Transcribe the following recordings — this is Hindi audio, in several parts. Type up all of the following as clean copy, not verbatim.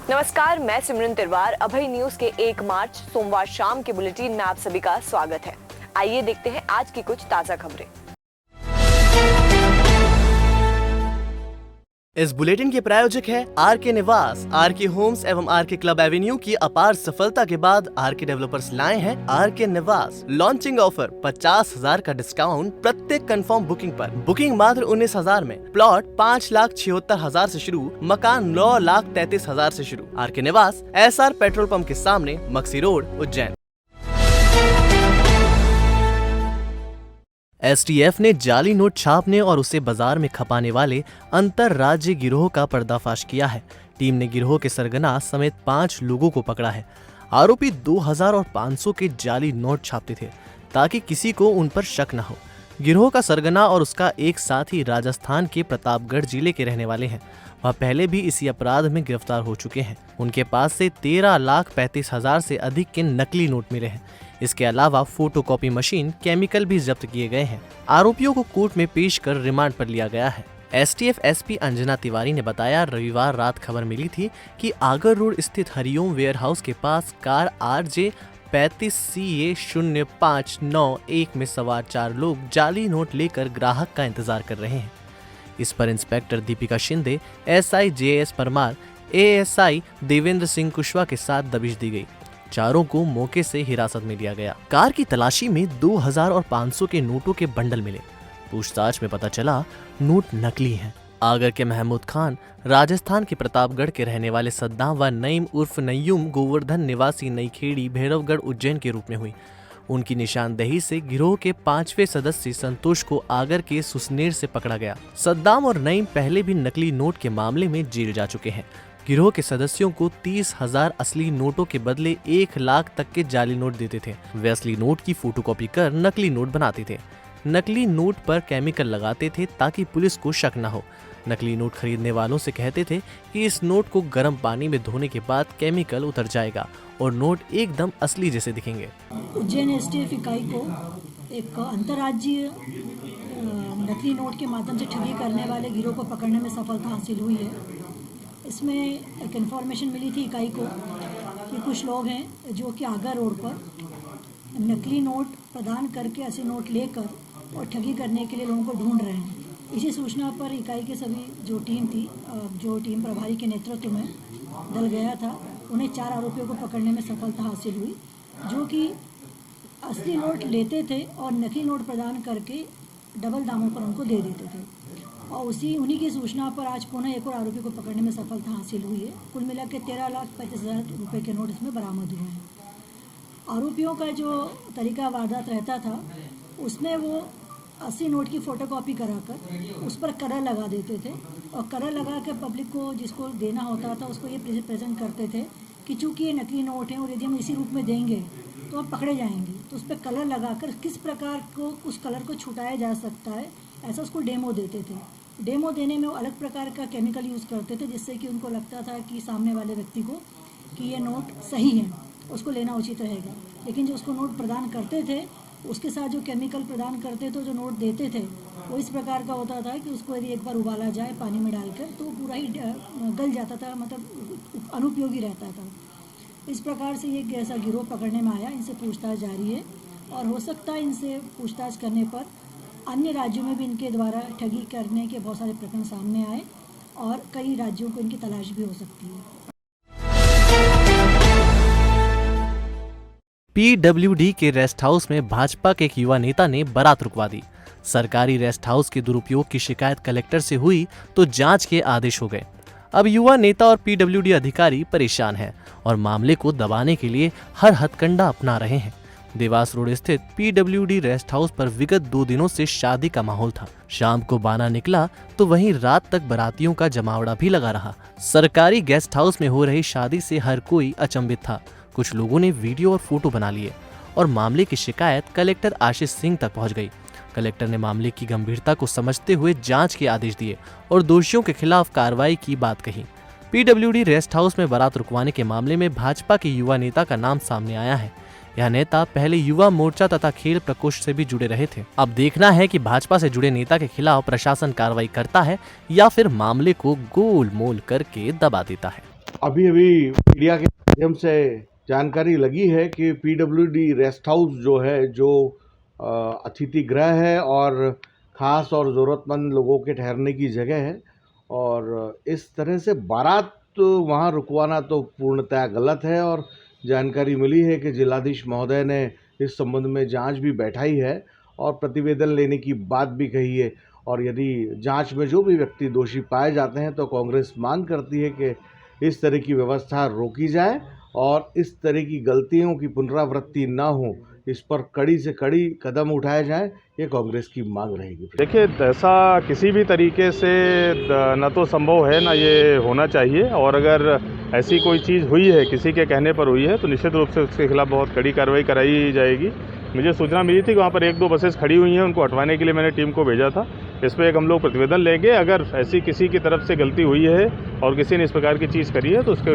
नमस्कार, मैं सिमरन तिरवार। अभय न्यूज के 1 मार्च सोमवार शाम के बुलेटिन में आप सभी का स्वागत है। आइए देखते हैं आज की कुछ ताजा खबरें। इस बुलेटिन के प्रायोजक है आरके निवास। आरके होम्स एवं आरके क्लब एवेन्यू की अपार सफलता के बाद आरके डेवलपर्स लाए हैं आरके निवास। लॉन्चिंग ऑफर 50,000 का डिस्काउंट प्रत्येक कंफर्म बुकिंग पर। बुकिंग मात्र 19,000 में। प्लॉट 5,76,000 से शुरू, मकान 9,33,000 से शुरू। आरके निवास, SR पेट्रोल पंप के सामने, मक्सी रोड, उज्जैन। STF ने जाली नोट छापने और उसे बाजार में खपाने वाले अंतरराज्यीय गिरोह का पर्दाफाश किया है। टीम ने गिरोह के सरगना समेत 5 लोगों को पकड़ा है। आरोपी 2000 और 500 के जाली नोट छापते थे ताकि किसी को उन पर शक न हो। गिरोह का सरगना और उसका एक साथी राजस्थान के प्रतापगढ़ जिले के रहने वाले हैं। वह पहले भी इसी अपराध में गिरफ्तार हो चुके हैं। उनके पास से 13,35,000 से अधिक के नकली नोट मिले हैं। इसके अलावा फोटोकॉपी मशीन, केमिकल भी जब्त किए गए हैं। आरोपियों को कोर्ट में पेश कर रिमांड पर लिया गया है। STF SP अंजना तिवारी ने बताया, रविवार रात खबर मिली थी कि आगर रोड स्थित हरिओम वेयर हाउस के पास कार RJ 35CA 0591 में सवार 4 लोग जाली नोट लेकर ग्राहक का इंतजार कर रहे हैं। इस पर inspector Deepika Shinde, SI JS Parmar, ASI Devendra Singh Kushwaha के साथ दबिश दी गई। चारों को मौके से हिरासत में लिया गया। कार की तलाशी में 2000 और 500 के नोटों के बंडल मिले। पूछताछ में पता चला नोट नकली हैं। आगर के महमूद खान, राजस्थान के प्रतापगढ़ के रहने वाले सद्दाम व नईम उर्फ नय्यूम गोवर्धन निवासी नई खेड़ी भैरवगढ़ उज्जैन के रूप में हुई। उनकी निशानदेही से गिरोह के 5वें सदस्य संतोष को आगर के सुसनेर से पकड़ा गया। सद्दाम और नईम पहले भी नकली नोट के मामले में जेल जा चुके हैं। गिरोह के सदस्यों को 30,000 असली नोटों के बदले 1 लाख तक के जाली नोट देते थे। वे असली नोट की फोटोकॉपी कर नकली नोट बनाते थे। नकली नोट पर केमिकल लगाते थे ताकि पुलिस को शक न हो। नकली नोट खरीदने वालों से कहते थे कि इस नोट को गर्म पानी में धोने के बाद केमिकल उतर जाएगा और नोट एकदम असली जैसे दिखेंगे। उज्जैन STF इकाई को एक अंतर्राज्यीय नकली नोट के माध्यम से ठगी करने वाले गिरोह को पकड़ने में सफलता हासिल हुई है। इसमें एक इन्फॉर्मेशन मिली थी इकाई को कि कुछ लोग हैं जो कि आगर रोड पर नकली नोट प्रदान करके असली नोट लेकर और ठगी करने के लिए लोगों को ढूंढ रहे हैं। इसी सूचना पर इकाई के सभी जो टीम थी, जो टीम प्रभारी के नेतृत्व में दल गया था, उन्हें 4 आरोपियों को पकड़ने में सफलता हासिल हुई, जो कि असली नोट लेते थे और नकली नोट प्रदान करके डबल दामों पर उनको दे देते थे। और उन्हीं की सूचना पर आज पुनः एक और आरोपी को पकड़ने में सफलता हासिल हुई है। कुल मिला के 13,35,000 रुपये के नोट इसमें बरामद हुए हैं। आरोपियों का जो तरीका वारदात रहता था, उसमें वो असली नोट की फ़ोटोकॉपी कराकर उस पर कलर लगा देते थे और कलर लगा के पब्लिक को जिसको देना होता था उसको ये प्रेजेंट करते थे कि चूँकि ये नकली नोट हैं और यदि हम इसी रूप में देंगे तो अब पकड़े जाएंगे। तो उस पर कलर लगाकर किस प्रकार को उस कलर को छुटाया जा सकता है, ऐसा उसको डेमो देते थे। डेमो देने में वो अलग प्रकार का केमिकल यूज़ करते थे जिससे कि उनको लगता था कि सामने वाले व्यक्ति को कि ये नोट सही है, उसको लेना उचित रहेगा। लेकिन जो उसको नोट प्रदान करते थे उसके साथ जो केमिकल प्रदान करते थे, जो नोट देते थे, वो इस प्रकार का होता था कि उसको यदि एक बार उबाला जाए पानी में डालकर तो पूरा ही गल जाता था, मतलब अनुपयोगी रहता था। इस प्रकार से ये ऐसा गिरोह पकड़ने में आया। इनसे पूछताछ जारी है और हो सकता है इनसे पूछताछ करने पर अन्य राज्यों में भी इनके द्वारा ठगी करने के बहुत सारे प्रकरण सामने आए और कई राज्यों को इनकी तलाश भी हो सकती है। PWD के रेस्ट हाउस में भाजपा के एक युवा नेता ने बारात रुकवा दी। सरकारी रेस्ट हाउस के दुरुपयोग की शिकायत कलेक्टर से हुई तो जांच के आदेश हो गए। अब युवा नेता और PWD अधिकारी परेशान हैं और मामले को दबाने के लिए हर हथकंडा अपना रहे हैं। देवास रोड स्थित PWD रेस्ट हाउस पर विगत 2 दिनों से शादी का माहौल था। शाम को बाना निकला तो वहीं रात तक बारातियों का जमावड़ा भी लगा रहा। सरकारी गेस्ट हाउस में हो रही शादी से हर कोई अचंभित था। कुछ लोगों ने वीडियो और फोटो बना लिए और मामले की शिकायत कलेक्टर आशीष सिंह तक पहुंच गई। कलेक्टर ने मामले की गंभीरता को समझते हुए जांच के आदेश दिए और दोषियों के खिलाफ कार्रवाई की बात कही। PWD रेस्ट हाउस में बारात रुकवाने के मामले में भाजपा के युवा नेता का नाम सामने आया है। यह नेता पहले युवा मोर्चा तथा खेल प्रकोष्ठ से भी जुड़े रहे थे। अब देखना है कि भाजपा से जुड़े नेता के खिलाफ प्रशासन कार्रवाई करता है या फिर मामले को गोलमोल करके दबा देता है। अभी मीडिया के माध्यम से जानकारी लगी है कि पीडब्ल्यूडी रेस्ट हाउस जो है, जो अतिथि गृह है और ख़ास और ज़रूरतमंद लोगों के ठहरने की जगह है, और इस तरह से बारात वहाँ रुकवाना तो पूर्णतः गलत है। और जानकारी मिली है कि जिलाधीश महोदय ने इस संबंध में जांच भी बैठाई है और प्रतिवेदन लेने की बात भी कही है। और यदि जांच में जो भी व्यक्ति दोषी पाए जाते हैं तो कांग्रेस मांग करती है कि इस तरह की व्यवस्था रोकी जाए और इस तरह की गलतियों की पुनरावृत्ति ना हो, इस पर कड़ी से कड़ी कदम उठाए जाए, ये कांग्रेस की मांग रहेगी। देखिए, ऐसा किसी भी तरीके से न तो संभव है ना ये होना चाहिए, और अगर ऐसी कोई चीज़ हुई है, किसी के कहने पर हुई है, तो निश्चित रूप से उसके खिलाफ बहुत कड़ी कार्रवाई कराई जाएगी। मुझे सूचना मिली थी कि वहाँ पर 1-2 बसेस खड़ी हुई हैं, उनको हटवाने के लिए मैंने टीम को भेजा था। इस पर एक हम लोग प्रतिवेदन लेंगे। अगर ऐसी किसी की तरफ से गलती हुई है और किसी ने इस प्रकार की चीज़ करी है तो उसके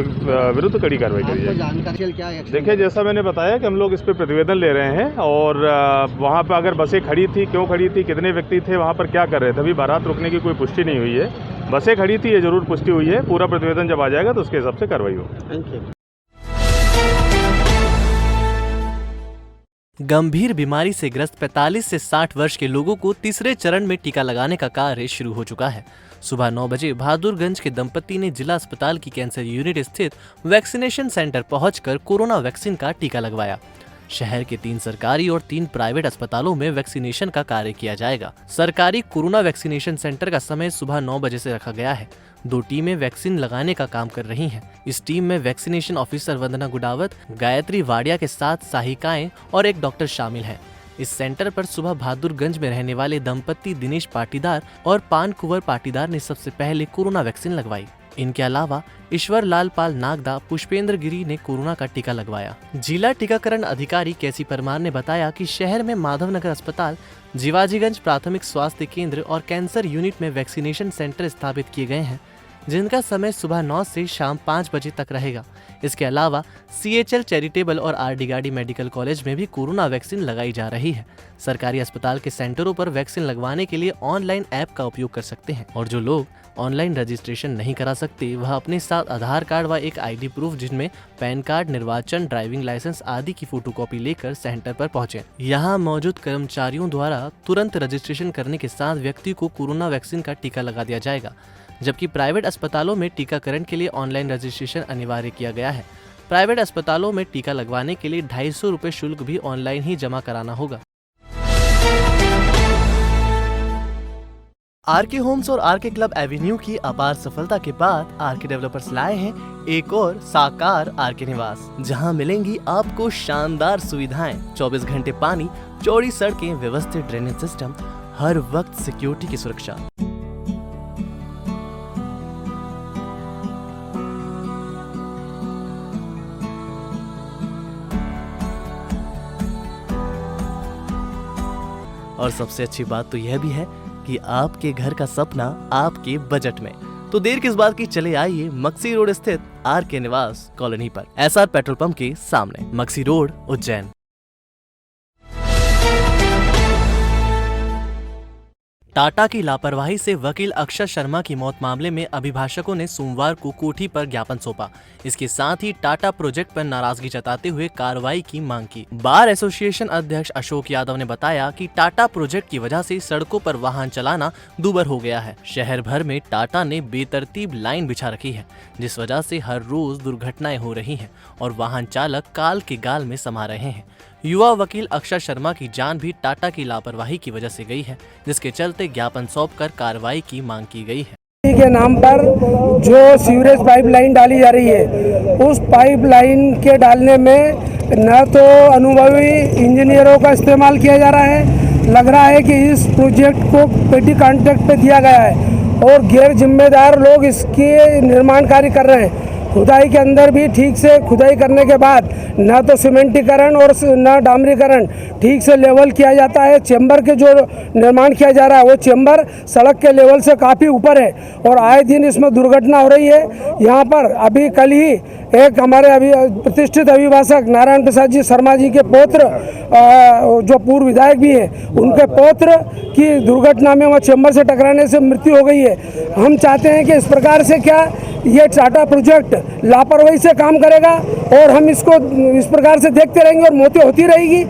विरुद्ध कड़ी कार्रवाई करी जाएगी। देखिए, जैसा मैंने बताया कि हम लोग इस पर प्रतिवेदन ले रहे हैं, और वहाँ पर अगर बसें खड़ी थी, क्यों खड़ी थी, कितने व्यक्ति थे वहाँ पर, क्या कर रहे थे, अभी बारात रुकने की कोई पुष्टि नहीं हुई है। बसें खड़ी थी, ये जरूर पुष्टि हुई है। पूरा प्रतिवेदन जब आ जाएगा तो उसके हिसाब से कार्रवाई होगी। गंभीर बीमारी से ग्रस्त 45 से 60 वर्ष के लोगों को तीसरे चरण में टीका लगाने का कार्य शुरू हो चुका है। सुबह 9 बजे बहादुरगंज के दंपति ने जिला अस्पताल की कैंसर यूनिट स्थित वैक्सीनेशन सेंटर पहुंचकर कोरोना वैक्सीन का टीका लगवाया। शहर के 3 सरकारी और 3 प्राइवेट अस्पतालों में वैक्सीनेशन का कार्य किया जाएगा। सरकारी कोरोना वैक्सीनेशन सेंटर का समय सुबह 9 बजे से रखा गया है। 2 टीमें वैक्सीन लगाने का काम कर रही हैं। इस टीम में वैक्सीनेशन ऑफिसर वंदना गुडावत, गायत्री वाडिया के साथ सहायिकाएं और एक डॉक्टर शामिल हैं। इस सेंटर पर सुबह बहादुरगंज में रहने वाले दंपति दिनेश पाटीदार और पान कुंवर पाटीदार ने सबसे पहले कोरोना वैक्सीन लगवाई। इनके अलावा ईश्वर लाल पाल नागदा, पुष्पेंद्र गिरी ने कोरोना का टीका लगवाया। जिला टीकाकरण अधिकारी केसी परमार ने बताया कि शहर में माधवनगर अस्पताल, जीवाजीगंज प्राथमिक स्वास्थ्य केंद्र और कैंसर यूनिट में वैक्सीनेशन सेंटर स्थापित किए गए हैं, जिनका समय सुबह 9 से शाम 5 बजे तक रहेगा। इसके अलावा CHL चैरिटेबल और RD गार्डी मेडिकल कॉलेज में भी कोरोना वैक्सीन लगाई जा रही है। सरकारी अस्पताल के सेंटरों पर वैक्सीन लगवाने के लिए ऑनलाइन ऐप का उपयोग कर सकते हैं, और जो लोग ऑनलाइन रजिस्ट्रेशन नहीं करा सकते वह अपने साथ आधार कार्ड व एक ID प्रूफ जिनमें पैन कार्ड, निर्वाचन, ड्राइविंग लाइसेंस आदि की फोटोकॉपी लेकर सेंटर पर पहुंचे। यहाँ मौजूद कर्मचारियों द्वारा तुरंत रजिस्ट्रेशन करने के साथ व्यक्ति को कोरोना वैक्सीन का टीका लगा दिया जाएगा, जबकि प्राइवेट अस्पतालों में टीकाकरण के लिए ऑनलाइन रजिस्ट्रेशन अनिवार्य किया गया है। प्राइवेट अस्पतालों में टीका लगवाने के लिए 250 रुपए शुल्क भी ऑनलाइन ही जमा कराना होगा। आरके होम्स और आरके क्लब एवेन्यू की अपार सफलता के बाद आरके डेवलपर्स लाए हैं एक और साकार आरके निवास, जहां मिलेंगी आपको शानदार सुविधाएं, 24 घंटे पानी, चौड़ी सड़कें, व्यवस्थित ड्रेनेज सिस्टम, हर वक्त सिक्योरिटी की सुरक्षा। और सबसे अच्छी बात तो यह भी है कि आपके घर का सपना आपके बजट में। तो देर किस बात की, चले आइए मक्सी रोड स्थित आरके निवास कॉलोनी पर, SR पेट्रोल पंप के सामने, मक्सी रोड, उज्जैन। टाटा की लापरवाही से वकील अक्षय शर्मा की मौत मामले में अभिभाषकों ने सोमवार को कोठी पर ज्ञापन सौंपा। इसके साथ ही टाटा प्रोजेक्ट पर नाराजगी जताते हुए कार्रवाई की मांग की। बार एसोसिएशन अध्यक्ष अशोक यादव ने बताया कि टाटा प्रोजेक्ट की वजह से सड़कों पर वाहन चलाना दूभर हो गया है। शहर भर में टाटा ने बेतरतीब लाइन बिछा रखी है, जिस वजह से हर रोज दुर्घटनाएं हो रही हैं और वाहन चालक काल के गाल में समा रहे हैं। युवा वकील अक्षय शर्मा की जान भी टाटा की लापरवाही की वजह से गई है, जिसके चलते ज्ञापन सौंपकर कार्रवाई की मांग की गई है। के नाम पर जो सीवरेज पाइपलाइन डाली जा रही है, उस पाइपलाइन के डालने में न तो अनुभवी इंजीनियरों का इस्तेमाल किया जा रहा है, लग रहा है कि इस प्रोजेक्ट को पेटी कॉन्ट्रैक्ट पे दिया गया है और गैर जिम्मेदार लोग इसके निर्माण कार्य कर रहे हैं। खुदाई के अंदर भी ठीक से खुदाई करने के बाद न तो सीमेंटीकरण और न डामरीकरण ठीक से लेवल किया जाता है। चेंबर के जो निर्माण किया जा रहा है वो चेंबर सड़क के लेवल से काफ़ी ऊपर है और आए दिन इसमें दुर्घटना हो रही है। यहाँ पर अभी कल ही एक हमारे अभी प्रतिष्ठित अभिभाषक नारायण प्रसाद जी शर्मा जी के पौत्र जो पूर्व विधायक भी हैं, उनके पौत्र की दुर्घटना में वह चेंबर से टकराने से मृत्यु हो गई है। हम चाहते हैं कि इस प्रकार से क्या ये टाटा प्रोजेक्ट लापरवाही से काम करेगा और हम इसको इस प्रकार से देखते रहेंगे और मौतें होती रहेगी।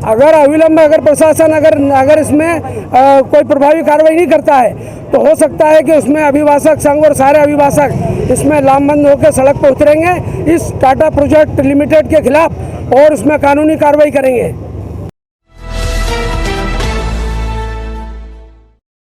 अगर अविलंब अगर प्रशासन अगर इसमें कोई प्रभावी कार्रवाई नहीं करता है तो हो सकता है कि उसमें अभिभाषक संघ और सारे अभिभाषक इसमें लामबंद होकर सड़क पर उतरेंगे इस टाटा प्रोजेक्ट लिमिटेड के खिलाफ और उसमें कानूनी कार्रवाई करेंगे।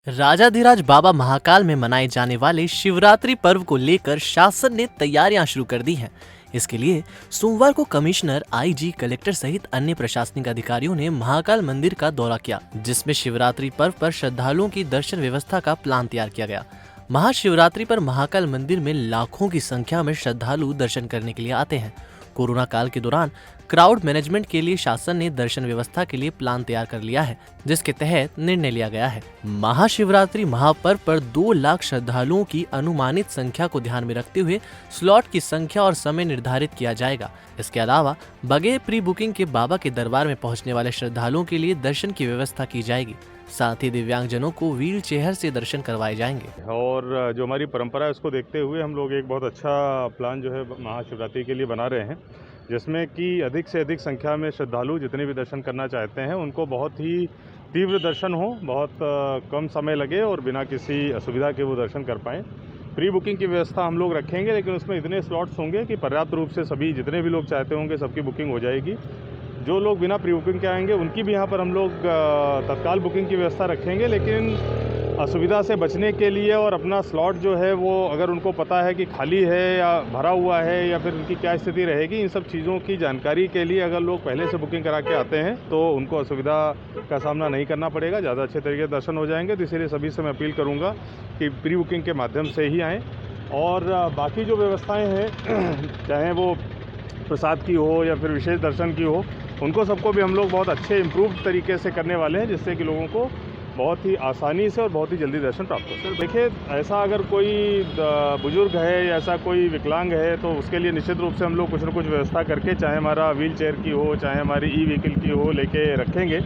राजाधिराज बाबा महाकाल में मनाए जाने वाले शिवरात्रि पर्व को लेकर शासन ने तैयारियां शुरू कर दी हैं। इसके लिए सोमवार को कमिश्नर, आईजी, कलेक्टर सहित अन्य प्रशासनिक अधिकारियों ने महाकाल मंदिर का दौरा किया, जिसमें शिवरात्रि पर्व पर श्रद्धालुओं की दर्शन व्यवस्था का प्लान तैयार किया गया। महाशिवरात्रि पर महाकाल मंदिर में लाखों की संख्या में श्रद्धालु दर्शन करने के लिए आते हैं। कोरोना काल के दौरान क्राउड मैनेजमेंट के लिए शासन ने दर्शन व्यवस्था के लिए प्लान तैयार कर लिया है, जिसके तहत निर्णय लिया गया है। महाशिवरात्रि महापर्व पर 2 लाख श्रद्धालुओं की अनुमानित संख्या को ध्यान में रखते हुए स्लॉट की संख्या और समय निर्धारित किया जाएगा। इसके अलावा बगैर प्री बुकिंग के बाबा के दरबार में पहुंचने वाले श्रद्धालुओं के लिए दर्शन की व्यवस्था की जाएगी। साथ ही दिव्यांगजनों को व्हील चेयर से दर्शन करवाए जाएंगे। और जो हमारी परंपरा है उसको देखते हुए हम लोग एक बहुत अच्छा प्लान जो है महाशिवरात्रि के लिए बना रहे हैं, जिसमें कि अधिक से अधिक संख्या में श्रद्धालु जितने भी दर्शन करना चाहते हैं उनको बहुत ही तीव्र दर्शन हो, बहुत कम समय लगे और बिना किसी असुविधा के वो दर्शन कर पाएँ। प्री बुकिंग की व्यवस्था हम लोग रखेंगे, लेकिन उसमें इतने स्लॉट्स होंगे कि पर्याप्त रूप से सभी जितने भी लोग चाहते होंगे सबकी बुकिंग हो जाएगी। जो लोग बिना प्री बुकिंग के आएंगे उनकी भी यहाँ पर हम लोग तत्काल बुकिंग की व्यवस्था रखेंगे, लेकिन असुविधा से बचने के लिए और अपना स्लॉट जो है वो अगर उनको पता है कि खाली है या भरा हुआ है या फिर उनकी क्या स्थिति रहेगी, इन सब चीज़ों की जानकारी के लिए अगर लोग पहले से बुकिंग करा के आते हैं तो उनको असुविधा का सामना नहीं करना पड़ेगा, ज़्यादा अच्छे तरीके से दर्शन हो जाएंगे। तो इसीलिए सभी से मैं अपील करूँगा कि प्री बुकिंग के माध्यम से ही आएँ। और बाकी जो व्यवस्थाएँ हैं चाहे वो प्रसाद की हो या फिर विशेष दर्शन की हो, उनको सबको भी हम लोग बहुत अच्छे इम्प्रूव तरीके से करने वाले हैं, जिससे कि लोगों को बहुत ही आसानी से और बहुत ही जल्दी दर्शन प्राप्त हो सके। देखिए, ऐसा अगर कोई बुजुर्ग है या ऐसा कोई विकलांग है तो उसके लिए निश्चित रूप से हम लोग कुछ न कुछ व्यवस्था करके, चाहे हमारा व्हील चेयर की हो चाहे हमारी ई व्हीकल की हो, लेके रखेंगे।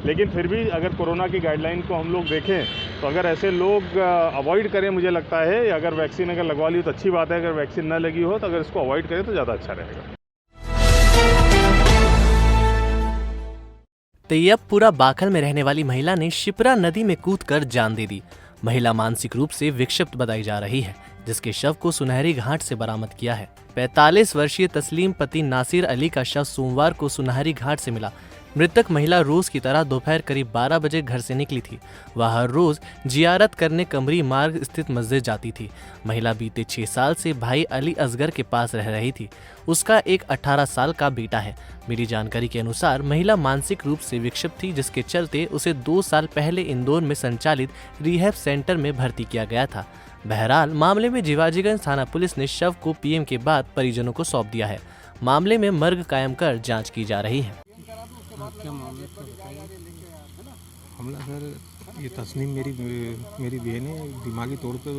लेकिन फिर भी अगर कोरोना की गाइडलाइन को हम लोग देखें तो अगर ऐसे लोग अवॉइड करें, मुझे लगता है अगर वैक्सीन अगर लगवा ली तो अच्छी बात है, अगर वैक्सीन न लगी हो तो अगर इसको अवॉइड करें तो ज़्यादा अच्छा रहेगा। तैयबपुरा बाखल में रहने वाली महिला ने शिप्रा नदी में कूदकर जान दे दी। महिला मानसिक रूप से विक्षिप्त बताई जा रही है, जिसके शव को सुनहरी घाट से बरामद किया है। 45 वर्षीय तस्लीम पति नासिर अली का शव सोमवार को सुनहरी घाट से मिला। मृतक महिला रोज की तरह दोपहर करीब 12 बजे घर से निकली थी। वह हर रोज जियारत करने कमरी मार्ग स्थित मस्जिद जाती थी। महिला बीते 6 साल से भाई अली असगर के पास रह रही थी। उसका एक 18 साल का बेटा है। मिली जानकारी के अनुसार महिला मानसिक रूप से विक्षिप्त थी, जिसके चलते उसे 2 साल पहले इंदौर में संचालित रिहैब सेंटर में भर्ती किया गया था। बहरहाल मामले में जिवाजीगंज थाना पुलिस ने शव को पीएम के बाद परिजनों को सौंप दिया है। मामले में मर्ग कायम कर जांच की जा रही है। क्या मामला तो बताइए। हमला सर, ये तस्नीम मेरी बहन है, दिमागी तौर पे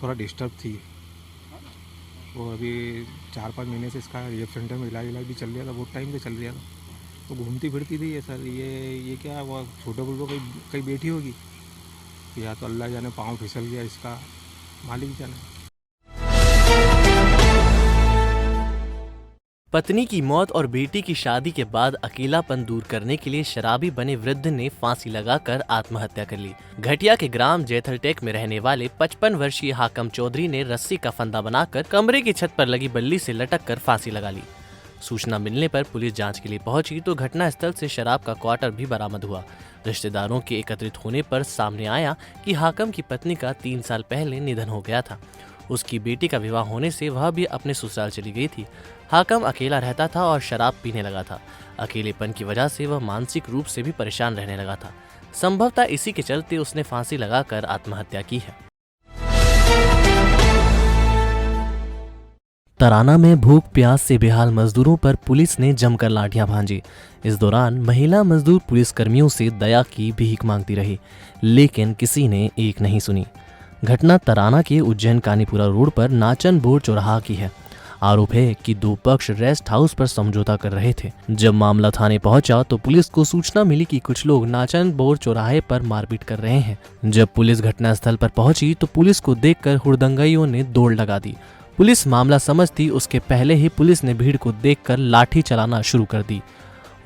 थोड़ा डिस्टर्ब थी और अभी 4-5 महीने से इसका रिहैब सेंटर में इलाज भी चल रहा था, बहुत टाइम से चल रहा था। तो घूमती फिरती थी ये सर, ये क्या वो छोटे बुल्लो कहीं बैठी होगी या तो अल्लाह जाने पाँव फिसल गया, इसका मालिक जाने। पत्नी की मौत और बेटी की शादी के बाद अकेलापन दूर करने के लिए शराबी बने वृद्ध ने फांसी लगाकर आत्महत्या कर ली। घटिया के ग्राम जैथलटेक में रहने वाले 55 वर्षीय हाकम चौधरी ने रस्सी का फंदा बनाकर कमरे की छत पर लगी बल्ली से लटक कर फांसी लगा ली। सूचना मिलने पर पुलिस जांच के लिए पहुंची तो घटनास्थल से शराब का क्वार्टर भी बरामद हुआ। रिश्तेदारों के एकत्रित होने पर सामने आया कि हाकम की पत्नी का 3 साल पहले निधन हो गया था। उसकी बेटी का विवाह होने से वह भी अपने ससुराल चली गई थी। हाकम अकेला रहता था और शराब पीने लगा था। अकेलेपन की वजह से वह मानसिक रूप से भी परेशान रहने लगा था। संभवतः इसी के चलते उसने फांसी लगाकर आत्महत्या की है। तराना में भूख प्यास से बेहाल मजदूरों पर पुलिस ने जमकर लाठियां भांजी। इस दौरान महिला मजदूर पुलिस कर्मियों से दया की भीख मांगती रही, लेकिन किसी ने एक नहीं सुनी। घटना तराना के उज्जैन कानीपुरा रोड पर नाचन बोर चौराहा की है। आरोप है कि दो पक्ष रेस्ट हाउस पर समझौता कर रहे थे। जब मामला थाने पहुंचा तो पुलिस को सूचना मिली कि कुछ लोग नाचन बोर चौराहे पर मारपीट कर रहे हैं। जब पुलिस घटनास्थल पर पहुंची तो पुलिस को देखकर हुड़दंगाइयों ने दौड़ लगा दी। पुलिस मामला समझती उसके पहले ही पुलिस ने भीड़ को देखकर लाठी चलाना शुरू कर दी।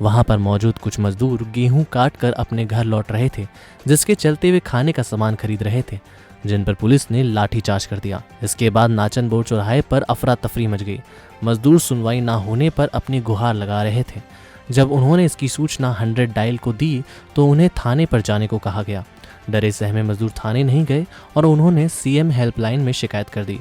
वहां पर मौजूद कुछ मजदूर गेहूं काट कर अपने घर लौट रहे थे, जिसके चलते वे खाने का सामान खरीद रहे थे, जिन पर पुलिस ने लाठीचार्ज कर दिया। इसके बाद नाचन बोर चौराहे पर अफरा तफरी मच गई। मजदूर सुनवाई ना होने पर अपनी गुहार लगा रहे थे। जब उन्होंने इसकी सूचना 100 डायल को दी तो उन्हें थाने पर जाने को कहा गया। डरे सहमे मजदूर थाने नहीं गए और उन्होंने सीएम हेल्पलाइन में शिकायत कर दी।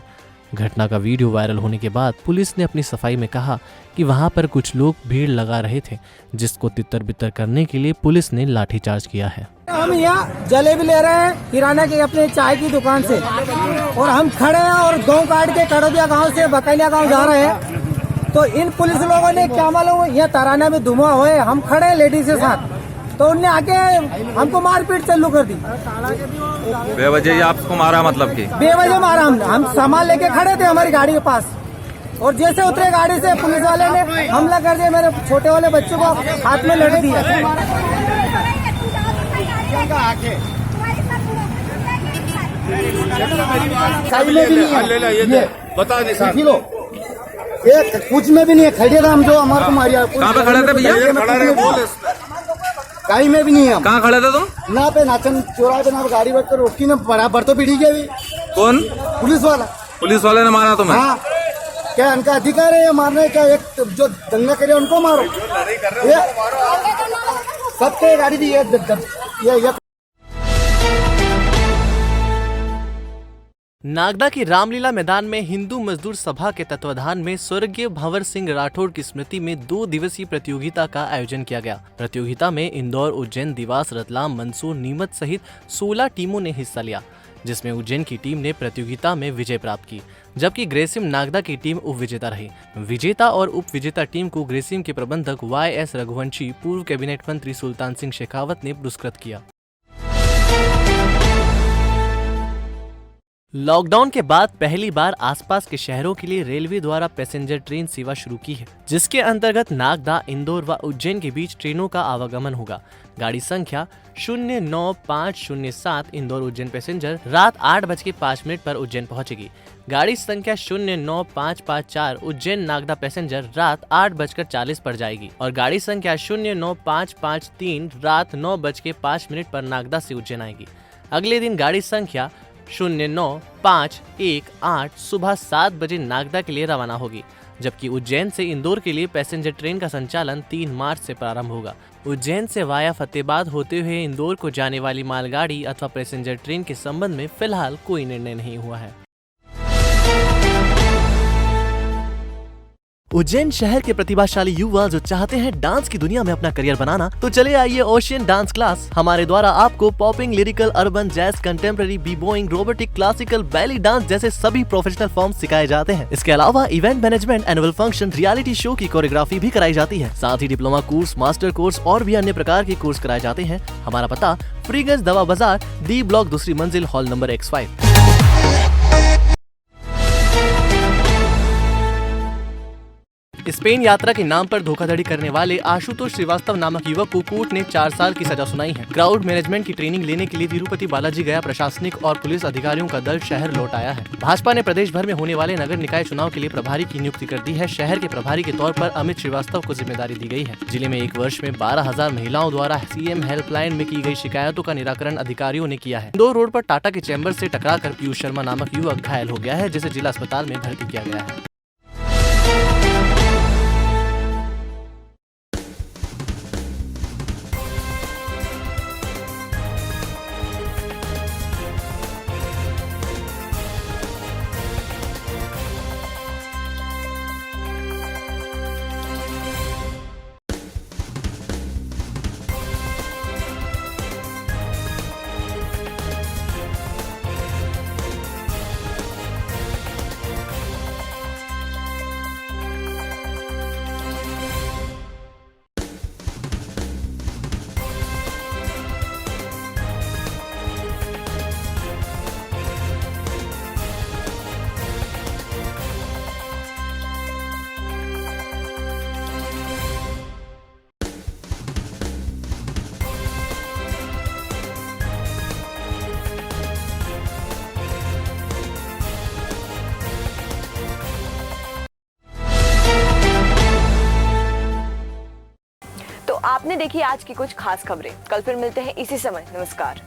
घटना का वीडियो वायरल होने के बाद पुलिस ने अपनी सफाई में कहा कि वहां पर कुछ लोग भीड़ लगा रहे थे, जिसको तितर बितर करने के लिए पुलिस ने लाठीचार्ज किया है। हम यहाँ जलेबी ले रहे हैं किराना की अपने चाय की दुकान से, और हम खड़े हैं और गाँव काट के कड़ोदिया गांव से बकैनिया गांव जा रहे हैं। तो इन पुलिस लोगों ने क्या मालूम यहाँ तराना में धुआं हुए, हम खड़े हैं लेडीज के साथ, तो उनने आके हमको मारपीट चालू कर दी। बेवजह ही आपको मारा? मतलब कि बेवजह मारा। हम सामान लेके खड़े थे हमारी गाड़ी के पास, और जैसे उतरे गाड़ी से पुलिस वाले ने हमला कर दिया। मेरे छोटे वाले बच्चों को हाथ में लड़ दिया। बता कुछ में भी नहीं है, खड़े था हम, जो हमारे को मारिया। कहाँ पे खड़े थे भैया? गाड़ी में भी नहीं है। कहाँ खड़े थे तुम? ना पे नाचन चौराहे पे ना गाड़ी रोक कर रोकी, ना बराबर तो पीढ़ी गई। कौन? पुलिस वाला। पुलिस वाले ने मारा तुम्हें? हाँ, क्या उनका अधिकार है मारने का? एक जो दंगा करे उनको मारो। सबके गाड़ी दी ये नागदा की रामलीला मैदान में हिंदू मजदूर सभा के तत्वाधान में स्वर्गीय भंवर सिंह राठौड़ की स्मृति में 2 दिवसीय प्रतियोगिता का आयोजन किया गया। प्रतियोगिता में इंदौर, उज्जैन, देवास, रतलाम, मंदसौर, नीमच सहित 16 टीमों ने हिस्सा लिया, जिसमें उज्जैन की टीम ने प्रतियोगिता में विजय प्राप्त की, जबकि ग्रेसिम नागदा की टीम उप विजेता रही। विजेता और उप विजेता टीम को ग्रेसिम के प्रबंधक YS रघुवंशी, पूर्व कैबिनेट मंत्री सुल्तान सिंह शेखावत ने पुरस्कृत किया। लॉकडाउन के बाद पहली बार आसपास के शहरों के लिए रेलवे द्वारा पैसेंजर ट्रेन सेवा शुरू की है, जिसके अंतर्गत नागदा, इंदौर व उज्जैन के बीच ट्रेनों का आवागमन होगा। गाड़ी संख्या 09507 इंदौर उज्जैन पैसेंजर रात 8:05 पर उज्जैन पहुंचेगी। गाड़ी संख्या 09554 उज्जैन नागदा पैसेंजर रात 8:40 पर जाएगी और गाड़ी संख्या 09553 रात 9:05 पर नागदा से उज्जैन आएगी। अगले दिन गाड़ी संख्या 09518 सुबह 7 बजे नागदा के लिए रवाना होगी, जबकि उज्जैन से इंदौर के लिए पैसेंजर ट्रेन का संचालन 3 मार्च से प्रारंभ होगा। उज्जैन से वाया फतेहबाद होते हुए इंदौर को जाने वाली मालगाड़ी अथवा पैसेंजर ट्रेन के संबंध में फिलहाल कोई निर्णय नहीं हुआ है। उज्जैन शहर के प्रतिभाशाली युवा जो चाहते हैं डांस की दुनिया में अपना करियर बनाना, तो चले आइए ओशियन डांस क्लास। हमारे द्वारा आपको popping, lyrical, urban, jazz, contemporary, b-boying, robotic, classical, belly dance जैसे सभी प्रोफेशनल फॉर्म सिखाए जाते हैं। इसके अलावा event management, annual function, reality show की कोरियोग्राफी भी कराई जाती है। साथ ही डिप्लोमा कोर्स, मास्टर कोर्स और भी अन्य प्रकार के कोर्स कराए जाते हैं। हमारा पता फ्रीगंज दवा बाजार, D ब्लॉक, 2री मंजिल, हॉल नंबर X5। स्पेन यात्रा के नाम पर धोखाधड़ी करने वाले आशुतोष श्रीवास्तव नामक युवक को कोर्ट ने 4 साल की सजा सुनाई है। क्राउड मैनेजमेंट की ट्रेनिंग लेने के लिए तिरुपति बालाजी गया प्रशासनिक और पुलिस अधिकारियों का दल शहर लौट आया है। भाजपा ने प्रदेश भर में होने वाले नगर निकाय चुनाव के लिए प्रभारी की नियुक्ति कर दी है। शहर के प्रभारी के तौर पर अमित श्रीवास्तव को जिम्मेदारी दी गई है। जिले में 1 वर्ष में 12,000 महिलाओं द्वारा सीएम हेल्पलाइन में की गई शिकायतों का निराकरण अधिकारियों ने किया है। इंदौर रोड पर टाटा के चैम्बर से टकराकर पीयूष शर्मा नामक युवक घायल हो गया है, जिसे जिला अस्पताल में भर्ती किया गया है। आपने देखी आज की कुछ खास खबरें। कल फिर मिलते हैं इसी समय। नमस्कार।